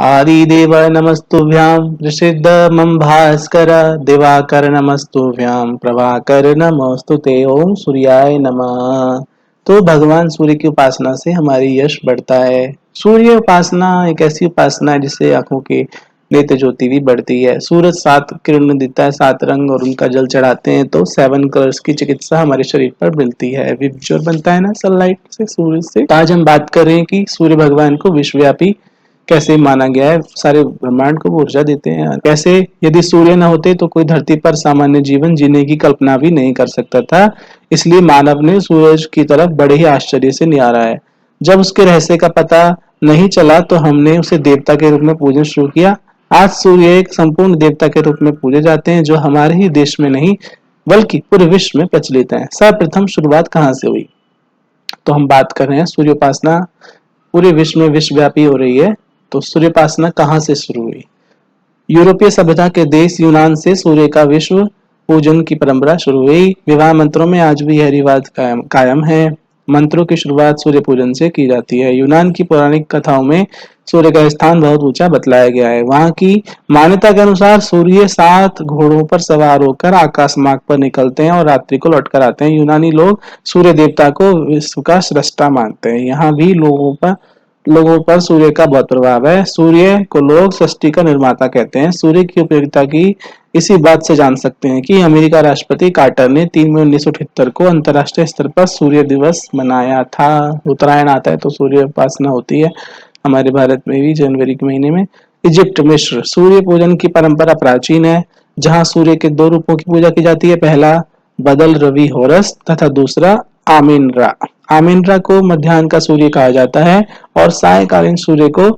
आदिदेव नमस्तुभ्यां ऋषिद मम भास्कर दिवाकर नमस्तुभ्यां प्रभाकर नमस्तुते ओम सूर्याय नमः। तो भगवान सूर्य की उपासना से हमारी यश बढ़ता है। सूर्य उपासना एक ऐसी उपासना है जिससे आंखों के नेत्र ज्योति भी बढ़ती है। सूरज 7 किरण देता है, 7 रंग, और उनका जल चढ़ाते हैं तो 7 कलर्स की चिकित्सा हमारे शरीर पर मिलती है। विबज्योर बनता है ना सनलाइट से, सूरज से। आज हम बात कर रहे हैं कि सूर्य भगवान को विश्वव्यापी कैसे माना गया है, सारे ब्रह्मांड को ऊर्जा देते हैं। कैसे यदि सूर्य न होते तो कोई धरती पर सामान्य जीवन जीने की कल्पना भी नहीं कर सकता था। इसलिए मानव ने सूरज की तरफ बड़े ही आश्चर्य से निहारा है। जब उसके रहस्य का पता नहीं चला तो हमने उसे देवता के रूप में पूजन शुरू किया। आज सूर्य एक संपूर्ण देवता के रूप में पूजे जाते हैं, जो हमारे ही देश में नहीं बल्कि पूरे विश्व में प्रचलित है। सर्वप्रथम शुरुआत कहाँ से हुई? तो हम बात कर रहे हैं सूर्योपासना पूरे विश्व में विश्वव्यापी हो रही है। तो सूर्योपासना कहाँ से शुरू हुई? यूरोपीय सभ्यता के देश यूनान से सूर्य का विश्व पूजन की परंपरा शुरू हुई। विवाह मंत्रों में आज भी यह रिवाज कायम है। मंत्रों की शुरुआत सूर्य पूजन से की जाती है। यूनान की पौराणिक कथाओं में सूर्य का स्थान बहुत ऊंचा बतलाया गया है। वहां की मान्यता के अनुसार सूर्य 7 घोड़ों पर सवार होकर आकाश मार्ग पर निकलते हैं और रात्रि को लौटकर आते हैं। यूनानी लोग सूर्य देवता को विश्व का सृष्टा मानते हैं। यहाँ भी लोगों पर सूर्य का बहुत प्रभाव है। सूर्य को लोग सृष्टि का निर्माता कहते हैं। सूर्य की उपयोगिता की इसी बात से जान सकते हैं कि अमेरिका राष्ट्रपति कार्टर ने 3 मई 1978 को अंतर्राष्ट्रीय स्तर पर सूर्य दिवस मनाया था। उत्तरायण आता है तो सूर्य उपासना होती है हमारे भारत में भी जनवरी के महीने में। इजिप्ट, मिस्र, सूर्य पूजन की परंपरा प्राचीन है, जहां सूर्य के 2 रूपों की पूजा की जाती है। पहला बदल रवि होरस तथा दूसरा आमीन रा। आमीन-रा को मध्याह्न का सूर्य कहा जाता है और सायकालीन सूर्य को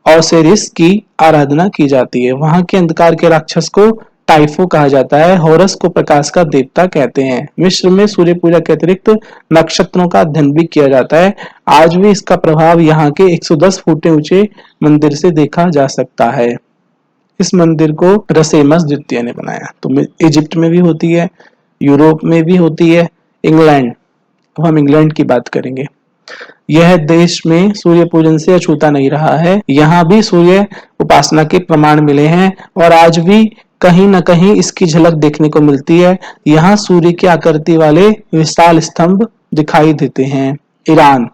ओसिरिस की आराधना की जाती है। वहां के अंधकार के राक्षस को टाइफो कहा जाता है। होरस को प्रकाश का देवता कहते हैं। मिस्र में सूर्य पूजा के अतिरिक्त नक्षत्रों का अध्ययन भी किया जाता है। आज भी इसका प्रभाव यहाँ के 110 फुट ऊंचे मंदिर से देखा जा सकता है। इस मंदिर को रसेमस द्वितीय ने बनाया। तो इजिप्ट में भी होती है, यूरोप में भी होती है, इंग्लैंड, अब हम इंग्लैंड की बात करेंगे। यह देश में सूर्य पूजन से अछूता नहीं रहा है। यहाँ भी सूर्य उपासना के प्रमाण मिले हैं और आज भी कहीं न कहीं इसकी झलक देखने को मिलती है। यहाँ सूर्य की आकृति वाले विशाल स्तंभ दिखाई देते हैं। ईरान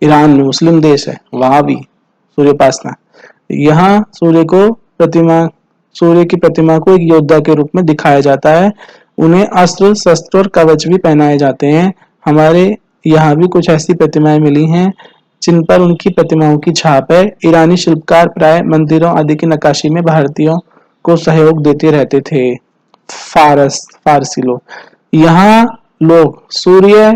ईरान में मुस्लिम देश है, वहां भी सूर्य उपासना। यहाँ सूर्य की प्रतिमा को एक योद्धा के रूप में दिखाया जाता है। उन्हें अस्त्र शस्त्र और कवच भी पहनाए जाते हैं। हमारे यहाँ भी कुछ ऐसी प्रतिमाएं मिली हैं जिन पर उनकी प्रतिमाओं की छाप है। ईरानी शिल्पकार प्राय मंदिरों आदि की नक्काशी में भारतीयों को सहयोग देते रहते थे। फारसी लोग, यहाँ लोग सूर्य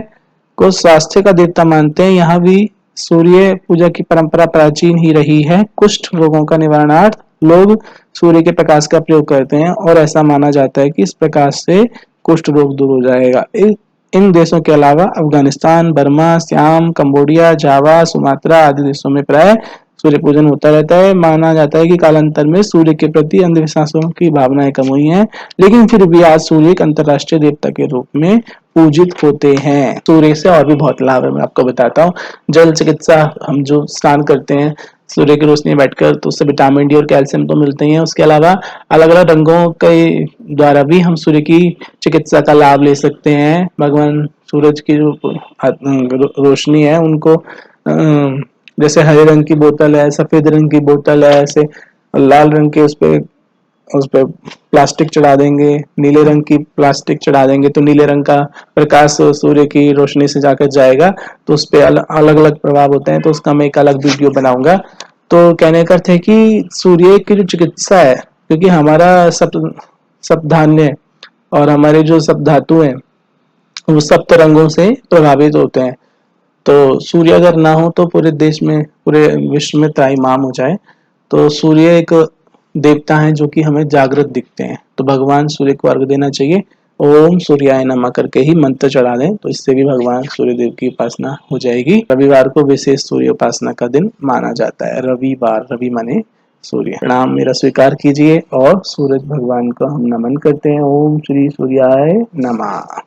को स्वास्थ्य का देवता मानते हैं। यहाँ भी सूर्य पूजा की परंपरा प्राचीन ही रही है। कुष्ठ रोगों का निवारणार्थ लोग सूर्य के प्रकाश का प्रयोग करते हैं और ऐसा माना जाता है कि इस प्रकाश से कुष्ठ रोग दूर हो जाएगा। इन देशों के अलावा अफगानिस्तान, बर्मा, सियाम, कंबोडिया, जावा, सुमात्रा आदि देशों में प्राय सूर्य पूजन होता रहता है। माना जाता है कि कालांतर में सूर्य के प्रति अंधविश्वासों की भावनाएं कम हुई हैं, लेकिन फिर भी आज सूर्य एक अंतर्राष्ट्रीय देवता के रूप में पूजित होते हैं। सूर्य से और भी बहुत लाभ है, मैं आपको बताता हूँ। जल चिकित्सा, हम जो स्नान करते हैं सूर्य की रोशनी में बैठकर, तो उससे विटामिन डी और कैल्शियम तो मिलते ही हैं। उसके अलावा अलग अलग रंगों के द्वारा भी हम सूर्य की चिकित्सा का लाभ ले सकते हैं। भगवान सूरज की जो रोशनी है उनको जैसे हरे रंग की बोतल है, सफेद रंग की बोतल है, ऐसे लाल रंग के उस पे प्लास्टिक चढ़ा देंगे, नीले रंग की प्लास्टिक चढ़ा देंगे तो नीले रंग का प्रकाश सूर्य की रोशनी से जाकर जाएगा, तो उस पे अलग अलग प्रभाव होते हैं। तो उसका मैं एक अलग वीडियो बनाऊंगा। तो कहने का अर्थ है कि सूर्य की जो चिकित्सा है, क्योंकि हमारा सब धान्य और हमारे जो सब धातु हैं वो सप्त रंगों से प्रभावित होते हैं। तो सूर्य अगर ना हो तो पूरे देश में, पूरे विश्व में त्राहिमाम हो जाए। तो सूर्य एक देवता हैं जो कि हमें जागृत दिखते हैं, तो भगवान सूर्य को अर्घ देना चाहिए। ओम सूर्याय नमः करके ही मंत्र चढ़ा दें तो इससे भी भगवान सूर्य देव की उपासना हो जाएगी। रविवार को विशेष सूर्य उपासना का दिन माना जाता है। रविवार, रवि माने सूर्य। प्रणाम मेरा स्वीकार कीजिए और सूरज भगवान को हम नमन करते हैं। ओम श्री सूर्याय नमः।